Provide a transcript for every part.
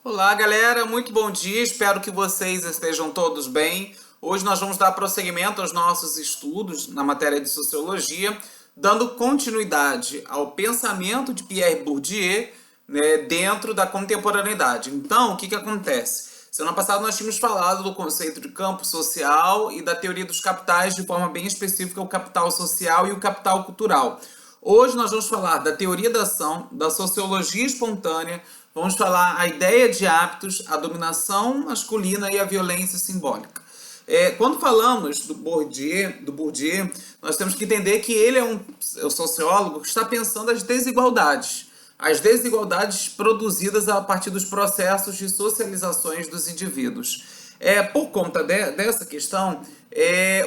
Olá, galera, muito bom dia. Espero que vocês estejam todos bem. Hoje nós vamos dar prosseguimento aos nossos estudos na matéria de sociologia, dando continuidade ao pensamento de Pierre Bourdieu, né, dentro da contemporaneidade. Então, o que acontece? Semana passada nós tínhamos falado do conceito de campo social e da teoria dos capitais de forma bem específica, o capital social e o capital cultural. Hoje nós vamos falar da teoria da ação, da sociologia espontânea, vamos falar a ideia de hábitos, a dominação masculina e a violência simbólica. Quando falamos do Bourdieu, nós temos que entender que ele é um sociólogo que está pensando as desigualdades produzidas a partir dos processos de socializações dos indivíduos. Por conta dessa questão,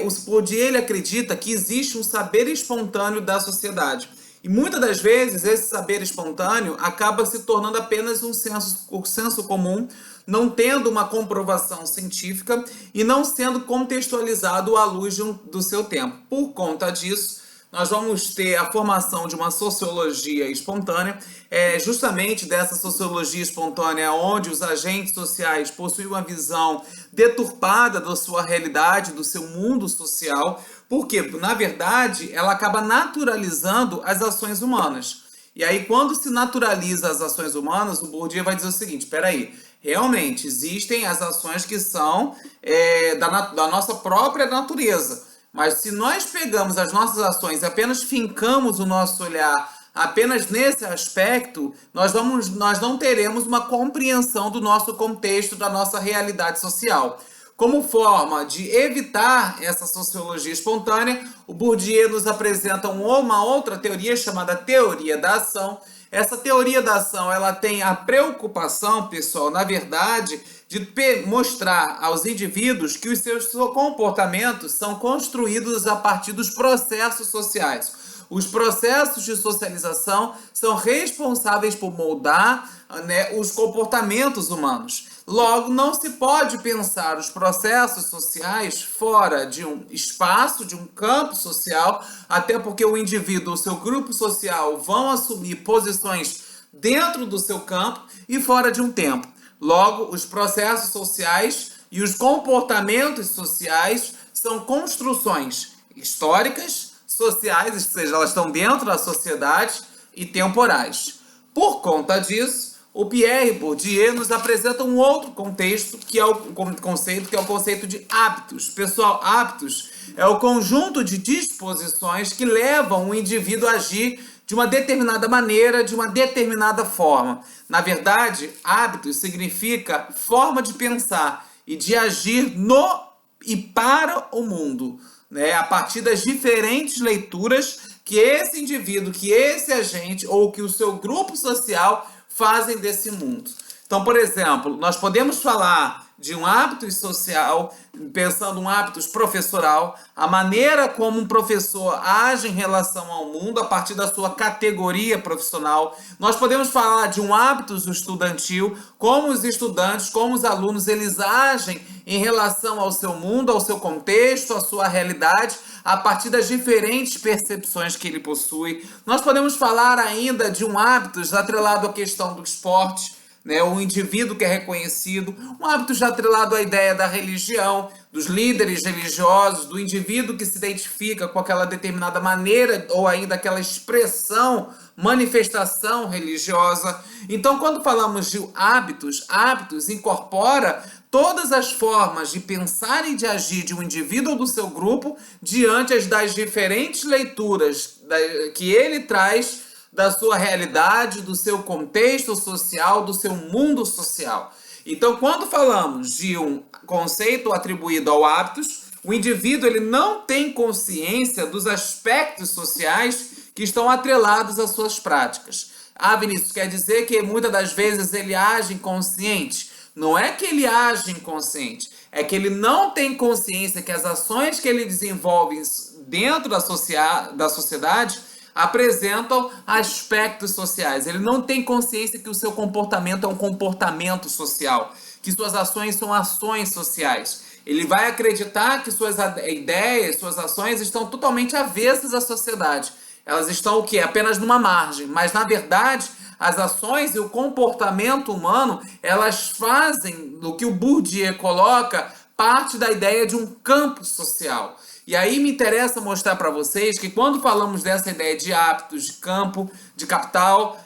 o Bourdieu ele acredita que existe um saber espontâneo da sociedade. E muitas das vezes esse saber espontâneo acaba se tornando apenas um senso comum, não tendo uma comprovação científica e não sendo contextualizado à luz do seu tempo. Por conta disso, nós vamos ter a formação de uma sociologia espontânea, justamente dessa sociologia espontânea onde os agentes sociais possuem uma visão deturpada da sua realidade, do seu mundo social, porque, na verdade, ela acaba naturalizando as ações humanas. E aí, quando se naturaliza as ações humanas, o Bourdieu vai dizer o seguinte, espera aí, realmente existem as ações que são da nossa própria natureza, mas se nós pegamos as nossas ações e apenas fincamos o nosso olhar apenas nesse aspecto, nós não teremos uma compreensão do nosso contexto, da nossa realidade social. Como forma de evitar essa sociologia espontânea, o Bourdieu nos apresenta uma outra teoria chamada teoria da ação. Essa teoria da ação, ela tem a preocupação, pessoal, na verdade, de mostrar aos indivíduos que os seus comportamentos são construídos a partir dos processos sociais. Os processos de socialização são responsáveis por moldar, os comportamentos humanos. Logo, não se pode pensar os processos sociais fora de um espaço, de um campo social, até porque o indivíduo, o seu grupo social, vão assumir posições dentro do seu campo e fora de um tempo. Logo, os processos sociais e os comportamentos sociais são construções históricas, sociais, ou seja, elas estão dentro da sociedade, e temporais. Por conta disso, o Pierre Bourdieu nos apresenta um outro contexto, que é o conceito de hábitos. Pessoal, hábitos é o conjunto de disposições que levam o indivíduo a agir de uma determinada maneira, de uma determinada forma. Na verdade, hábitos significa forma de pensar e de agir no e para o mundo, a partir das diferentes leituras que esse indivíduo, que esse agente ou que o seu grupo social fazem desse mundo. Então, por exemplo, nós podemos falar de um hábito social, pensando um hábito professoral, a maneira como um professor age em relação ao mundo a partir da sua categoria profissional. Nós podemos falar de um hábito estudantil, como os estudantes, como os alunos, eles agem em relação ao seu mundo, ao seu contexto, à sua realidade, a partir das diferentes percepções que ele possui. Nós podemos falar ainda de um hábito atrelado à questão do esporte, o indivíduo que é reconhecido, um hábito já atrelado à ideia da religião, dos líderes religiosos, do indivíduo que se identifica com aquela determinada maneira ou ainda aquela expressão, manifestação religiosa. Então, quando falamos de hábitos incorpora todas as formas de pensar e de agir de um indivíduo ou do seu grupo diante das diferentes leituras que ele traz da sua realidade, do seu contexto social, do seu mundo social. Então, quando falamos de um conceito atribuído ao hábitos, o indivíduo ele não tem consciência dos aspectos sociais que estão atrelados às suas práticas. Vinícius, quer dizer que muitas das vezes ele age inconsciente? Não é que ele age inconsciente, é que ele não tem consciência que as ações que ele desenvolve dentro da sociedade apresentam aspectos sociais. Ele não tem consciência que o seu comportamento é um comportamento social, que suas ações são ações sociais. Ele vai acreditar que suas ideias, suas ações estão totalmente avessas à sociedade. Elas estão o quê? Apenas numa margem. Mas, na verdade, as ações e o comportamento humano, elas fazem do que o Bourdieu coloca parte da ideia de um campo social. E aí me interessa mostrar para vocês que quando falamos dessa ideia de hábitos, de campo, de capital,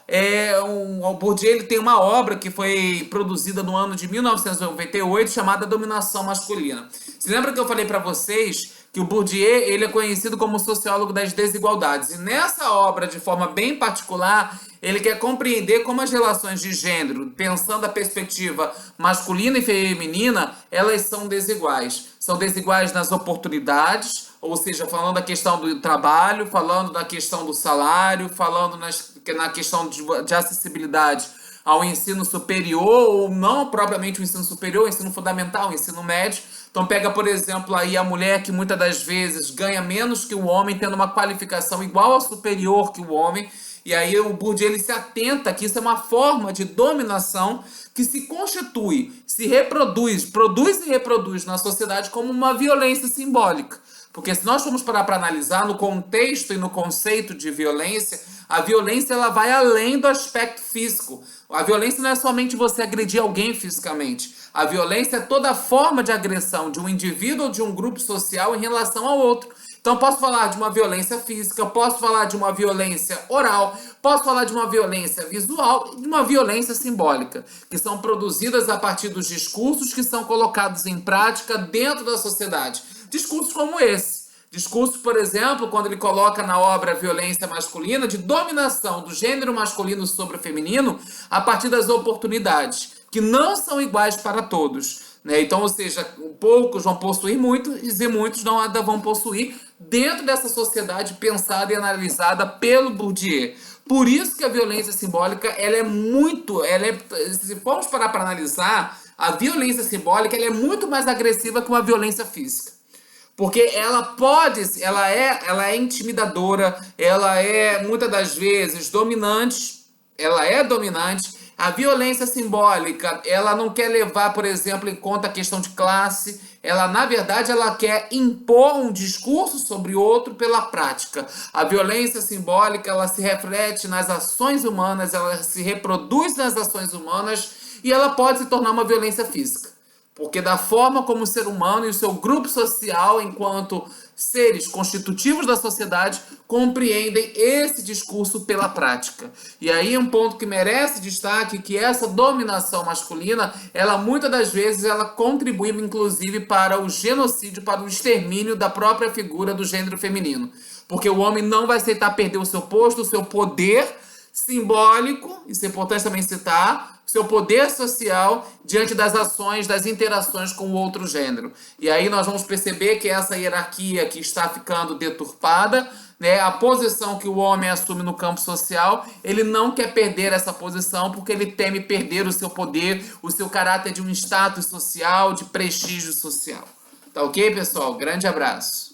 o Bourdieu ele tem uma obra que foi produzida no ano de 1998 chamada Dominação Masculina. Se lembra que eu falei para vocês que o Bourdieu ele é conhecido como sociólogo das desigualdades. E nessa obra, de forma bem particular, ele quer compreender como as relações de gênero, pensando a perspectiva masculina e feminina, elas são desiguais. São desiguais nas oportunidades, ou seja, falando da questão do trabalho, falando da questão do salário, falando na questão de acessibilidade ao ensino superior, ou não propriamente o ensino superior, o ensino fundamental, o ensino médio. Então pega, por exemplo, aí a mulher que muitas das vezes ganha menos que o homem, tendo uma qualificação igual ou superior que o homem. E aí o Bourdieu ele se atenta que isso é uma forma de dominação que se constitui, se reproduz, produz e reproduz na sociedade como uma violência simbólica. Porque se nós formos parar para analisar no contexto e no conceito de violência, a violência ela vai além do aspecto físico. A violência não é somente você agredir alguém fisicamente. A violência é toda forma de agressão de um indivíduo ou de um grupo social em relação ao outro. Então, posso falar de uma violência física, posso falar de uma violência oral, posso falar de uma violência visual e de uma violência simbólica, que são produzidas a partir dos discursos que são colocados em prática dentro da sociedade. Discursos como esse. Discurso, por exemplo, quando ele coloca na obra Violência Masculina, de dominação do gênero masculino sobre o feminino a partir das oportunidades, que não são iguais para todos. Então, ou seja, poucos vão possuir muito e muitos não vão possuir dentro dessa sociedade pensada e analisada pelo Bourdieu. Por isso que a violência simbólica, se formos parar para analisar, a violência simbólica ela é muito mais agressiva que uma violência física. Porque ela é intimidadora, ela é muitas das vezes dominante, ela é dominante. A violência simbólica, ela não quer levar, por exemplo, em conta a questão de classe. Na verdade, ela quer impor um discurso sobre outro pela prática. A violência simbólica, ela se reflete nas ações humanas, ela se reproduz nas ações humanas e ela pode se tornar uma violência física. Porque da forma como o ser humano e o seu grupo social, enquanto seres constitutivos da sociedade, compreendem esse discurso pela prática. E aí um ponto que merece destaque, que essa dominação masculina, ela muitas das vezes ela contribui inclusive para o genocídio, para o extermínio da própria figura do gênero feminino. Porque o homem não vai aceitar perder o seu posto, o seu poder simbólico, isso é importante também citar, seu poder social diante das ações, das interações com o outro gênero. E aí nós vamos perceber que essa hierarquia que está ficando deturpada, a posição que o homem assume no campo social, ele não quer perder essa posição porque ele teme perder o seu poder, o seu caráter de um status social, de prestígio social. Tá ok, pessoal? Grande abraço.